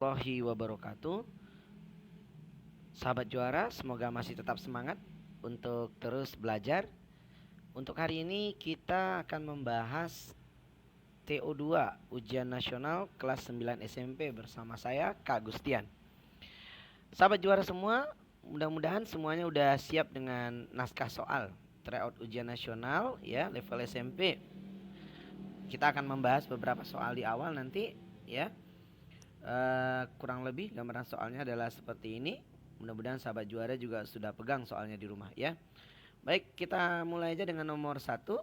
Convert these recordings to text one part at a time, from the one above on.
Warahmatullahi wabarakatuh. Sahabat juara, semoga masih tetap semangat untuk terus belajar. Untuk hari ini kita akan membahas TO2 Ujian Nasional kelas 9 SMP bersama saya Kak Gustian. Sahabat juara semua, mudah-mudahan semuanya udah siap dengan naskah soal tryout ujian nasional ya level SMP. Kita akan membahas beberapa soal di awal nanti ya. Kurang lebih gambaran soalnya adalah seperti ini. Mudah-mudahan sahabat juara juga sudah pegang soalnya di rumah ya. Baik, kita mulai aja dengan nomor satu.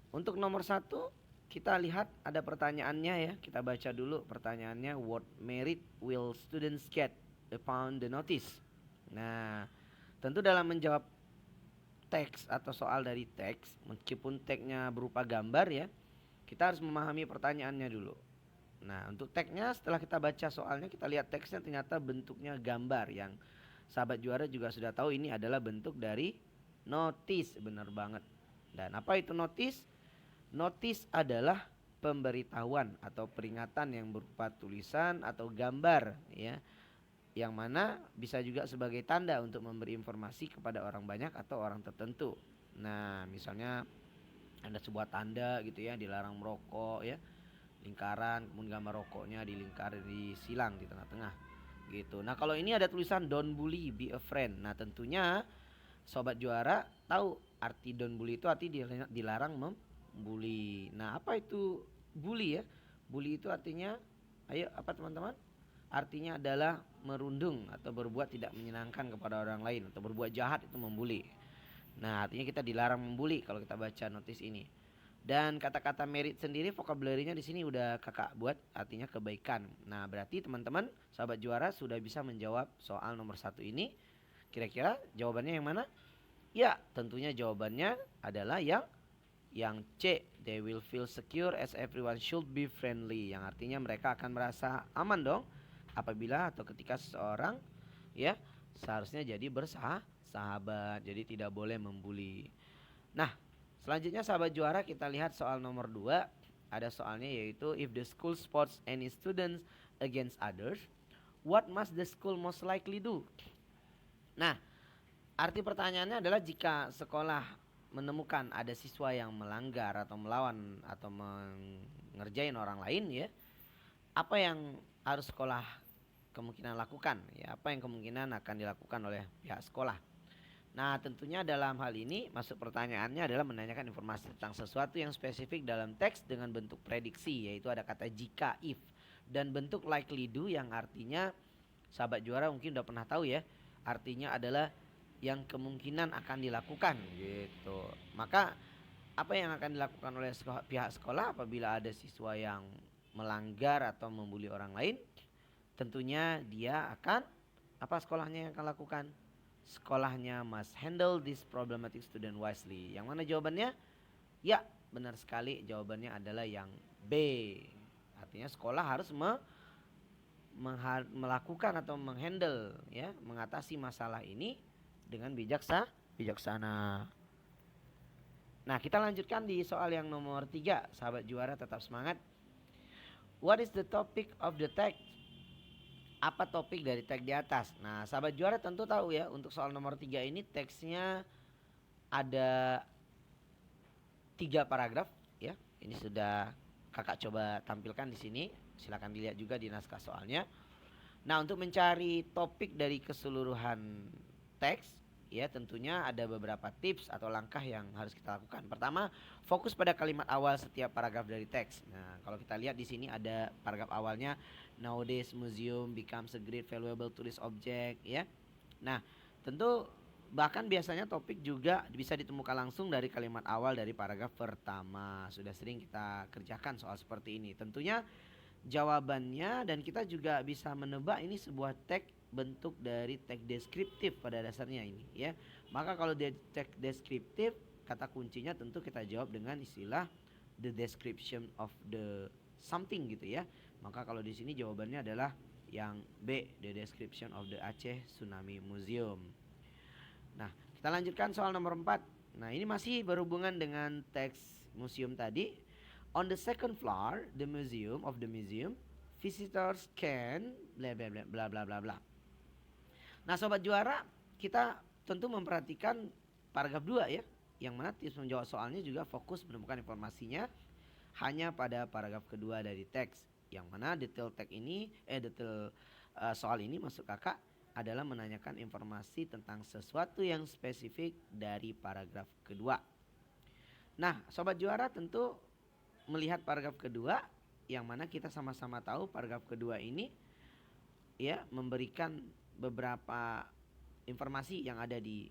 Untuk nomor satu, kita lihat ada pertanyaannya ya. Kita baca dulu pertanyaannya. What merit will students get upon the notice? Nah, tentu dalam menjawab teks atau soal dari teks, meskipun teksnya berupa gambar ya, kita harus memahami pertanyaannya dulu. Nah, untuk teksnya setelah kita baca soalnya, kita lihat teksnya ternyata bentuknya gambar yang sahabat juara juga sudah tahu ini adalah bentuk dari notice. Benar banget. Dan apa itu notice? Notice adalah pemberitahuan atau peringatan yang berupa tulisan atau gambar ya, yang mana bisa juga sebagai tanda untuk memberi informasi kepada orang banyak atau orang tertentu. Nah, misalnya ada sebuah tanda gitu ya, dilarang merokok ya, lingkaran, kemudian gambar rokoknya di silang di tengah-tengah gitu. Nah, kalau ini ada tulisan don't bully, be a friend. Nah, tentunya sobat juara tahu arti don't bully itu arti dilarang membuli. Nah, apa itu bully ya? Bully itu artinya, ayo apa teman-teman? Artinya adalah merundung atau berbuat tidak menyenangkan kepada orang lain atau berbuat jahat, itu membuli. Nah, artinya kita dilarang membuli kalau kita baca notis ini. Dan kata-kata merit sendiri vocabulary-nya di sini udah kakak buat, artinya kebaikan. Nah, berarti teman-teman sahabat juara sudah bisa menjawab soal nomor satu ini. Kira-kira jawabannya yang mana? Ya, tentunya jawabannya adalah yang C. They will feel secure as everyone should be friendly. Yang artinya mereka akan merasa aman dong apabila atau ketika seseorang ya seharusnya jadi bersahabat, jadi tidak boleh membuli. Nah, selanjutnya sahabat juara kita lihat soal nomor 2. Ada soalnya yaitu if the school sports any students against others, what must the school most likely do? Nah, arti pertanyaannya adalah jika sekolah menemukan ada siswa yang melanggar atau melawan atau mengerjain orang lain ya, apa yang harus sekolah kemungkinan lakukan ya, apa yang kemungkinan akan dilakukan oleh pihak sekolah. Nah, tentunya dalam hal ini masuk pertanyaannya adalah menanyakan informasi tentang sesuatu yang spesifik dalam teks dengan bentuk prediksi, yaitu ada kata jika, if, dan bentuk likely do yang artinya sahabat juara mungkin udah pernah tahu ya, artinya adalah yang kemungkinan akan dilakukan gitu. Maka apa yang akan dilakukan oleh pihak sekolah apabila ada siswa yang melanggar atau membuli orang lain? Tentunya dia akan, apa sekolahnya yang akan lakukan? Sekolahnya must handle this problematic student wisely. Yang mana jawabannya? Ya, benar sekali, jawabannya adalah yang B. Artinya sekolah harus melakukan atau menghandle ya, mengatasi masalah ini dengan bijaksana. Nah, kita lanjutkan di soal yang nomor 3. Sahabat juara tetap semangat. What is the topic of the text? Apa topik dari teks di atas? Nah, sahabat juara tentu tahu ya, untuk soal nomor 3 ini teksnya ada 3 paragraf ya. Ini sudah kakak coba tampilkan di sini. Silakan dilihat juga di naskah soalnya. Nah, untuk mencari topik dari keseluruhan teks ya, tentunya ada beberapa tips atau langkah yang harus kita lakukan. Pertama, fokus pada kalimat awal setiap paragraf dari teks. Nah, kalau kita lihat di sini ada paragraf awalnya, nowadays museum becomes a great valuable tourist object ya. Nah, tentu bahkan biasanya topik juga bisa ditemukan langsung dari kalimat awal dari paragraf pertama. Sudah sering kita kerjakan soal seperti ini. Tentunya jawabannya dan kita juga bisa menebak ini sebuah teks bentuk dari teks deskriptif pada dasarnya ini ya. Maka kalau dia teks deskriptif, kata kuncinya tentu kita jawab dengan istilah the description of the something gitu ya. Maka kalau di sini jawabannya adalah yang B, the description of the Aceh Tsunami Museum. Nah, kita lanjutkan soal nomor 4. Nah, ini masih berhubungan dengan teks museum tadi. On the second floor, the museum visitors can bla bla bla bla bla bla bla. Nah, sobat juara, kita tentu memperhatikan paragraf 2 ya, yang mana tips menjawab soalnya juga fokus menemukan informasinya hanya pada paragraf kedua dari teks, yang mana detail teks ini detail soal ini maksud kakak adalah menanyakan informasi tentang sesuatu yang spesifik dari paragraf kedua. Nah, sobat juara tentu melihat paragraf kedua, yang mana kita sama-sama tahu paragraf kedua ini ya memberikan beberapa informasi yang ada di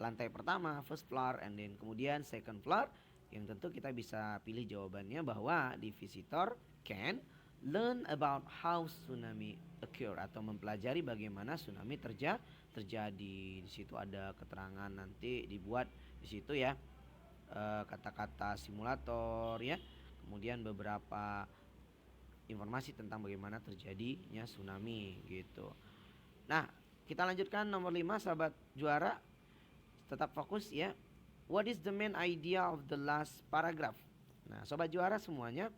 lantai pertama, first floor, and then kemudian second floor, yang tentu kita bisa pilih jawabannya bahwa di visitor can learn about how tsunami occur, atau mempelajari bagaimana tsunami terjadi. Di situ ada keterangan nanti dibuat di situ ya, kata-kata simulator ya, kemudian beberapa informasi tentang bagaimana terjadinya tsunami gitu. Nah, kita lanjutkan nomor 5 sahabat juara. Tetap fokus ya. What is the main idea of the last paragraph? Nah, sobat juara semuanya,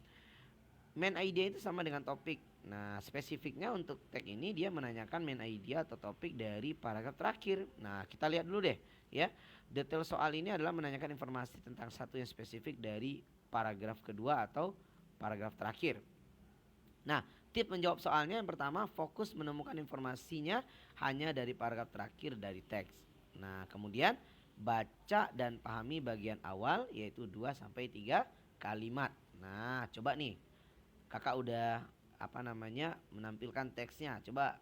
main idea itu sama dengan topik. Nah, spesifiknya untuk tag ini dia menanyakan main idea atau topik dari paragraf terakhir. Nah, kita lihat dulu deh ya. Detail soal ini adalah menanyakan informasi tentang satu yang spesifik dari paragraf kedua atau paragraf terakhir. Nah, tip menjawab soalnya yang pertama, fokus menemukan informasinya hanya dari paragraf terakhir dari teks. Nah, kemudian baca dan pahami bagian awal yaitu 2-3 kalimat. Nah, coba nih. Kakak udah menampilkan teksnya. Coba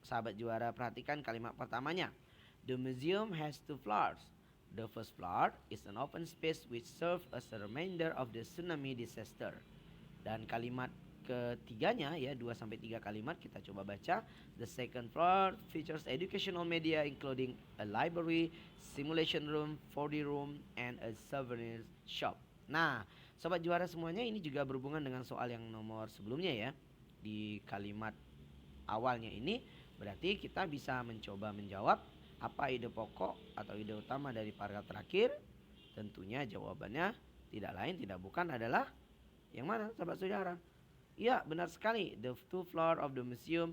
sahabat juara perhatikan kalimat pertamanya. The museum has 2 floors. The first floor is an open space which serves as a reminder of the tsunami disaster. Dan kalimat ketiganya ya, 2-3 kalimat kita coba baca. The second floor features educational media including a library, simulation room, 4D room, and a souvenir shop. Nah, sobat juara semuanya, ini juga berhubungan dengan soal yang nomor sebelumnya ya. Di kalimat awalnya ini berarti kita bisa mencoba menjawab apa ide pokok atau ide utama dari paragraf terakhir. Tentunya jawabannya tidak lain tidak bukan adalah yang mana sahabat saudara? Ya, benar sekali. The 2 floor of the museum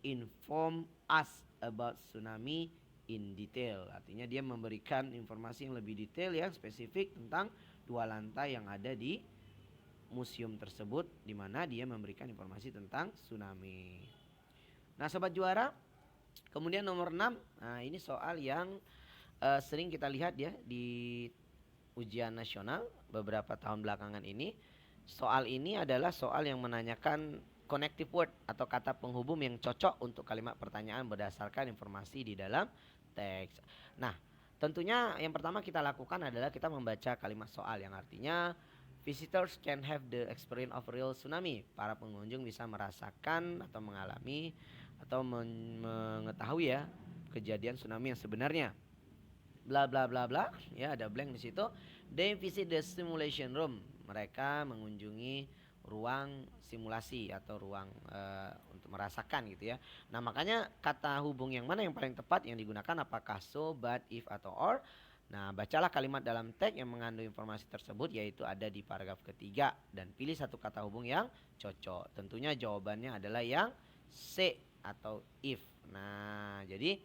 inform us about tsunami in detail. Artinya dia memberikan informasi yang lebih detail yang spesifik tentang 2 lantai yang ada di museum tersebut, di mana dia memberikan informasi tentang tsunami. Nah, sobat juara, kemudian nomor 6. Nah, ini soal yang sering kita lihat ya di ujian nasional beberapa tahun belakangan ini. Soal ini adalah soal yang menanyakan connective word atau kata penghubung yang cocok untuk kalimat pertanyaan berdasarkan informasi di dalam teks. Nah, tentunya yang pertama kita lakukan adalah kita membaca kalimat soal yang artinya visitors can have the experience of real tsunami. Para pengunjung bisa merasakan atau mengalami atau mengetahui ya kejadian tsunami yang sebenarnya. Bla bla bla bla ya, ada blank di situ. They visit the simulation room. Mereka mengunjungi ruang simulasi atau ruang untuk merasakan gitu ya. Nah, makanya kata hubung yang mana yang paling tepat yang digunakan, apakah so, but, if, atau or. Nah, bacalah kalimat dalam teks yang mengandung informasi tersebut, yaitu ada di paragraf ketiga, dan pilih satu kata hubung yang cocok. Tentunya jawabannya adalah yang C atau if. Nah, jadi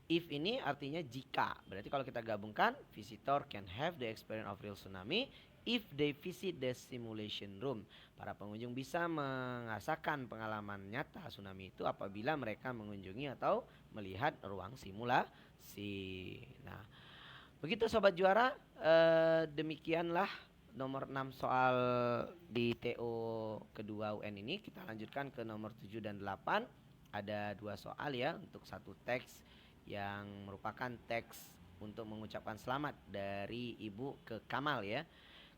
if ini artinya jika. Berarti kalau kita gabungkan, visitor can have the experience of real tsunami if they visit the simulation room. Para pengunjung bisa merasakan pengalaman nyata tsunami itu apabila mereka mengunjungi atau melihat ruang simulasi. Nah, begitu sobat juara, demikianlah nomor 6 soal di TO kedua UN ini. Kita lanjutkan ke nomor 7 dan 8. Ada 2 soal ya untuk satu teks yang merupakan teks untuk mengucapkan selamat dari Ibu ke Kamal ya.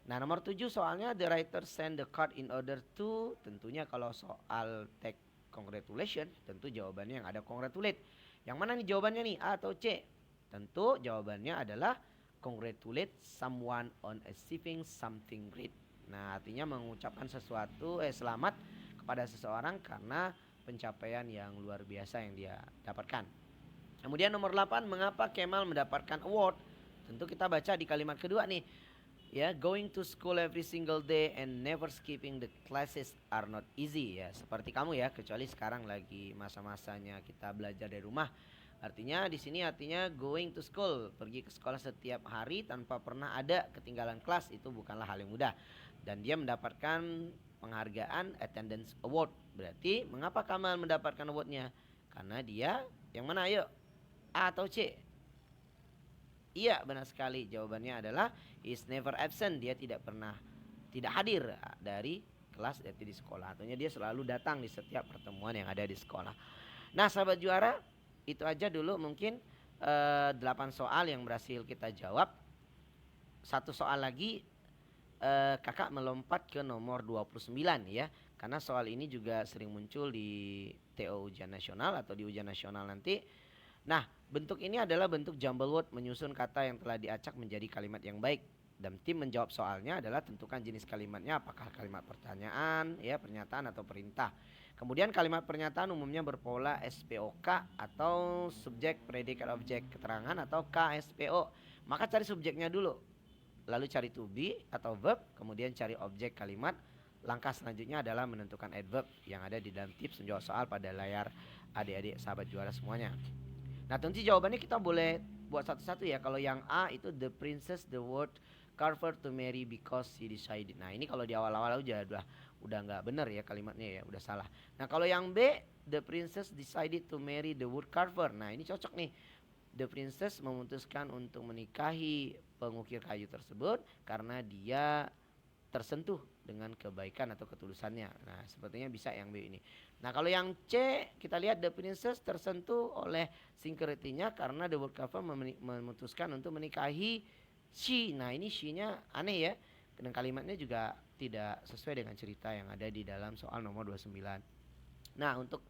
Nah, nomor 7 soalnya the writer send the card in order to. Tentunya kalau soal teks congratulation, tentu jawabannya yang ada congratulate. Yang mana nih jawabannya nih, A atau C? Tentu jawabannya adalah congratulate someone on achieving something great. Nah, artinya mengucapkan sesuatu selamat kepada seseorang karena pencapaian yang luar biasa yang dia dapatkan. Kemudian nomor 8, mengapa Kemal mendapatkan award? Tentu kita baca di kalimat kedua nih. Ya, going to school every single day and never skipping the classes are not easy ya. Seperti kamu ya, kecuali sekarang lagi masa-masanya kita belajar dari rumah. Artinya di sini artinya going to school, pergi ke sekolah setiap hari tanpa pernah ada ketinggalan kelas itu bukanlah hal yang mudah. Dan dia mendapatkan penghargaan attendance award. Berarti mengapa Kamal mendapatkan awardnya? Karena dia yang mana ayo? A atau C? Iya, benar sekali. Jawabannya adalah is never absent. Dia tidak pernah tidak hadir dari kelas dari di sekolah. Artinya dia selalu datang di setiap pertemuan yang ada di sekolah. Nah, sahabat juara, itu aja dulu mungkin 8 soal yang berhasil kita jawab. Satu soal lagi kakak melompat ke nomor 29 ya. Karena soal ini juga sering muncul di TO ujian nasional atau di ujian nasional nanti. Nah, bentuk ini adalah bentuk jumble word menyusun kata yang telah diacak menjadi kalimat yang baik. Dan tim menjawab soalnya adalah tentukan jenis kalimatnya apakah kalimat pertanyaan, ya, pernyataan atau perintah. Kemudian kalimat pernyataan umumnya berpola SPOK atau subjek, predikat, objek, keterangan atau KSPO. Maka cari subjeknya dulu. Lalu cari to be atau verb, kemudian cari objek kalimat. Langkah selanjutnya adalah menentukan adverb yang ada di dalam tips menjawab soal pada layar adik-adik sahabat juara semuanya. Nah, tentu jawabannya kita boleh buat satu-satu ya. Kalau yang A itu the princess the word carver to marry because she decided. Nah, ini kalau di awal-awal udah nggak benar ya kalimatnya ya, udah salah. Nah, kalau yang B the princess decided to marry the wood carver. Nah, ini cocok nih. The princess memutuskan untuk menikahi pengukir kayu tersebut karena dia tersentuh dengan kebaikan atau ketulusannya. Nah, sepertinya bisa yang B ini. Nah, kalau yang C kita lihat the princess tersentuh oleh sincerity-nya karena the woodcarver memutuskan untuk menikahi she. Nah, ini she-nya aneh ya. Dan kalimatnya juga tidak sesuai dengan cerita yang ada di dalam soal nomor 29. Nah, untuk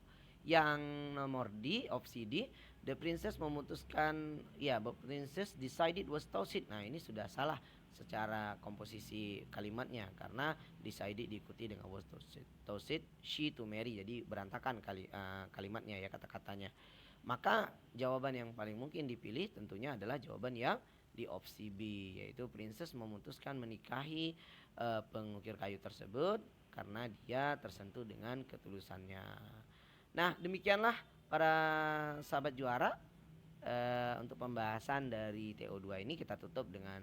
yang nomor D, opsi D, the princess memutuskan, ya, the princess decided was toasted. Nah, ini sudah salah secara komposisi kalimatnya karena decided diikuti dengan was toasted she to marry, jadi berantakan kalimatnya ya, kata-katanya. Maka jawaban yang paling mungkin dipilih tentunya adalah jawaban yang di opsi B, yaitu princess memutuskan menikahi pengukir kayu tersebut karena dia tersentuh dengan ketulusannya. Nah, demikianlah para sahabat juara. Untuk pembahasan dari TO2 ini kita tutup dengan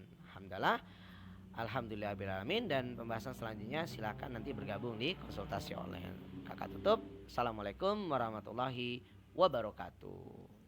Alhamdulillahirrahmanirrahim, dan pembahasan selanjutnya silakan nanti bergabung di konsultasi online. Kakak tutup. Assalamualaikum warahmatullahi wabarakatuh.